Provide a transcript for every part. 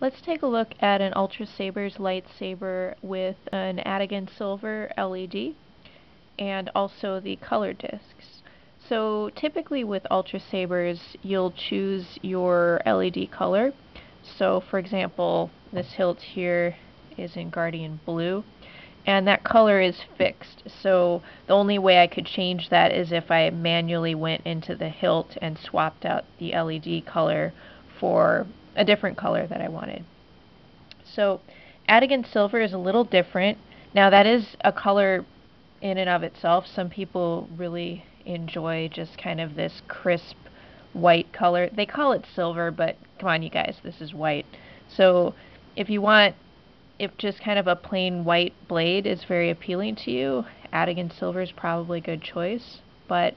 Let's take a look at an Ultrasabers lightsaber with an Adegan Silver LED and also the color discs. So typically with Ultrasabers, you'll choose your LED color. So for example, this hilt here is in Guardian Blue, and that color is fixed. So the only way I could change that is if I manually went into the hilt and swapped out the LED color for a different color that I wanted. So Adegan Silver is a little different. Now that is a color in and of itself. Some people really enjoy just kind of this crisp white color. They call it silver, but come on you guys, this is white. So if just kind of a plain white blade is very appealing to you, Adegan Silver is probably a good choice. But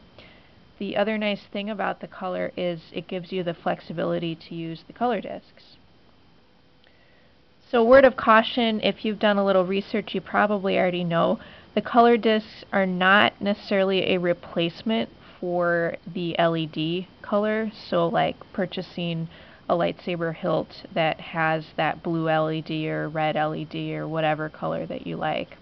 the other nice thing about the color is it gives you the flexibility to use the color discs. So word of caution, if you've done a little research, you probably already know the color discs are not necessarily a replacement for the LED color. So like purchasing a lightsaber hilt that has that blue LED or red LED or whatever color that you like,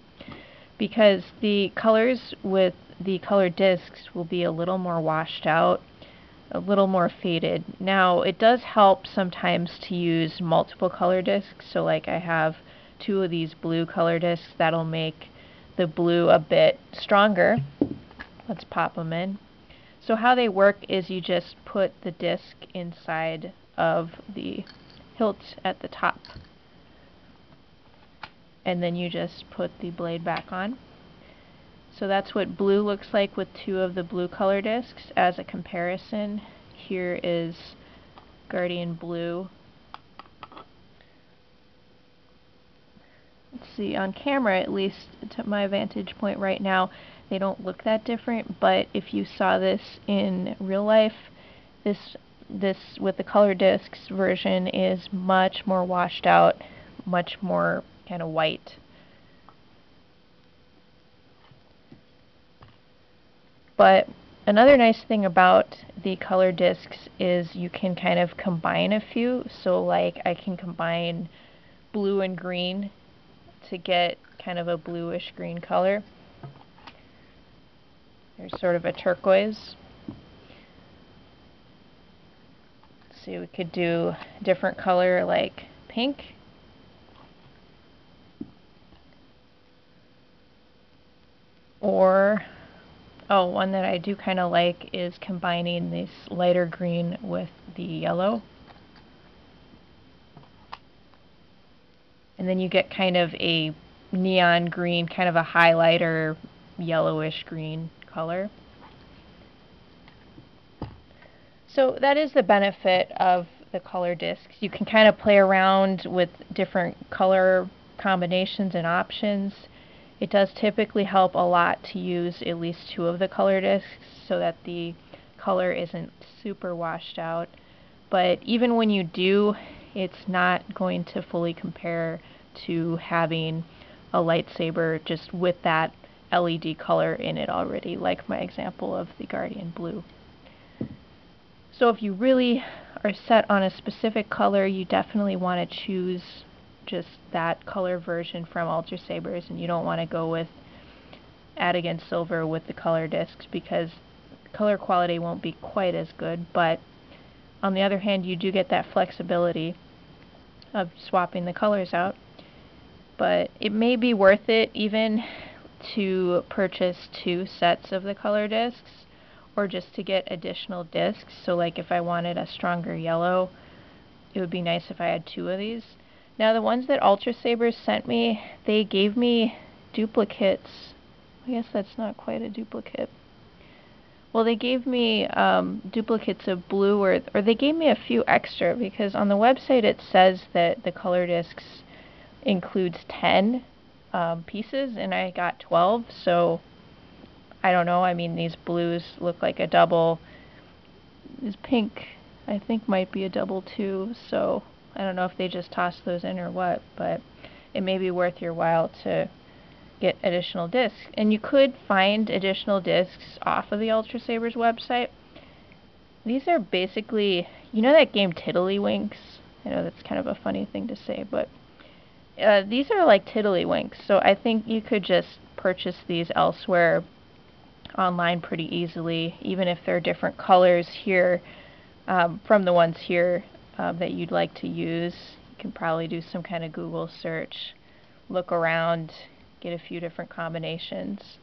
because the colors with the color discs will be a little more washed out, a little more faded. Now it does help sometimes to use multiple color discs, so like I have two of these blue color discs. That'll make the blue a bit stronger. Let's pop them in. So how they work is you just put the disc inside of the hilt at the top, and then you just put the blade back on. So that's what blue looks like with two of the blue color discs. As a comparison, here is Guardian Blue. Let's see, on camera, at least to my vantage point right now, they don't look that different, but if you saw this in real life, this with the color discs version is much more washed out, much more kind of white. But another nice thing about the color discs is you can kind of combine a few. So like I can combine blue and green to get kind of a bluish green color. There's sort of a turquoise. Let's see, we could do a different color like pink. Or one that I do kind of like is combining this lighter green with the yellow. And then you get kind of a neon green, kind of a highlighter yellowish green color. So that is the benefit of the color discs. You can kind of play around with different color combinations and options. It does typically help a lot to use at least two of the color discs so that the color isn't super washed out. But even when you do, it's not going to fully compare to having a lightsaber just with that LED color in it already, like my example of the Guardian Blue. So if you really are set on a specific color, you definitely want to choose just that color version from Ultrasabers, and you don't want to go with Adegan Silver with the color discs because color quality won't be quite as good. But on the other hand, you do get that flexibility of swapping the colors out. But it may be worth it even to purchase two sets of the color discs, or just to get additional discs. So like if I wanted a stronger yellow, it would be nice if I had two of these. Now the ones that Ultrasabers sent me, they gave me duplicates. I guess that's not quite a duplicate. Well, they gave me duplicates of blue, or they gave me a few extra, because on the website it says that the color discs includes 10 pieces, and I got 12, so I don't know. I mean, these blues look like a double. This pink, I think, might be a double too, so I don't know if they just tossed those in or what, but it may be worth your while to get additional discs. And you could find additional discs off of the Ultrasabers website. These are basically, you know that game Tiddlywinks? I know that's kind of a funny thing to say, but these are like tiddlywinks, so I think you could just purchase these elsewhere online pretty easily, even if they're different colors here from the ones here that you'd like to use. You can probably do some kind of Google search, look around, get a few different combinations.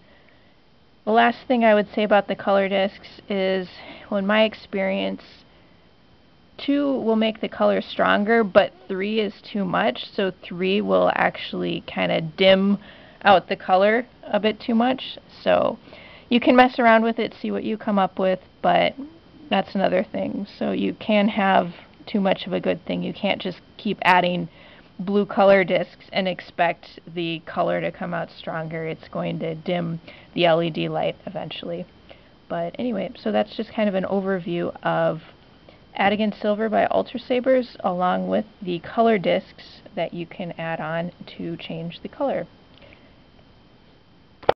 The last thing I would say about the color discs is, well, in my experience, 2 will make the color stronger, but 3 is too much, so 3 will actually kind of dim out the color a bit too much. So you can mess around with it, see what you come up with, but that's another thing. So you can have too much of a good thing. You can't just keep adding blue color discs and expect the color to come out stronger. It's going to dim the LED light eventually. But anyway, so that's just kind of an overview of Adegan Silver by Ultrasabers, along with the color discs that you can add on to change the color.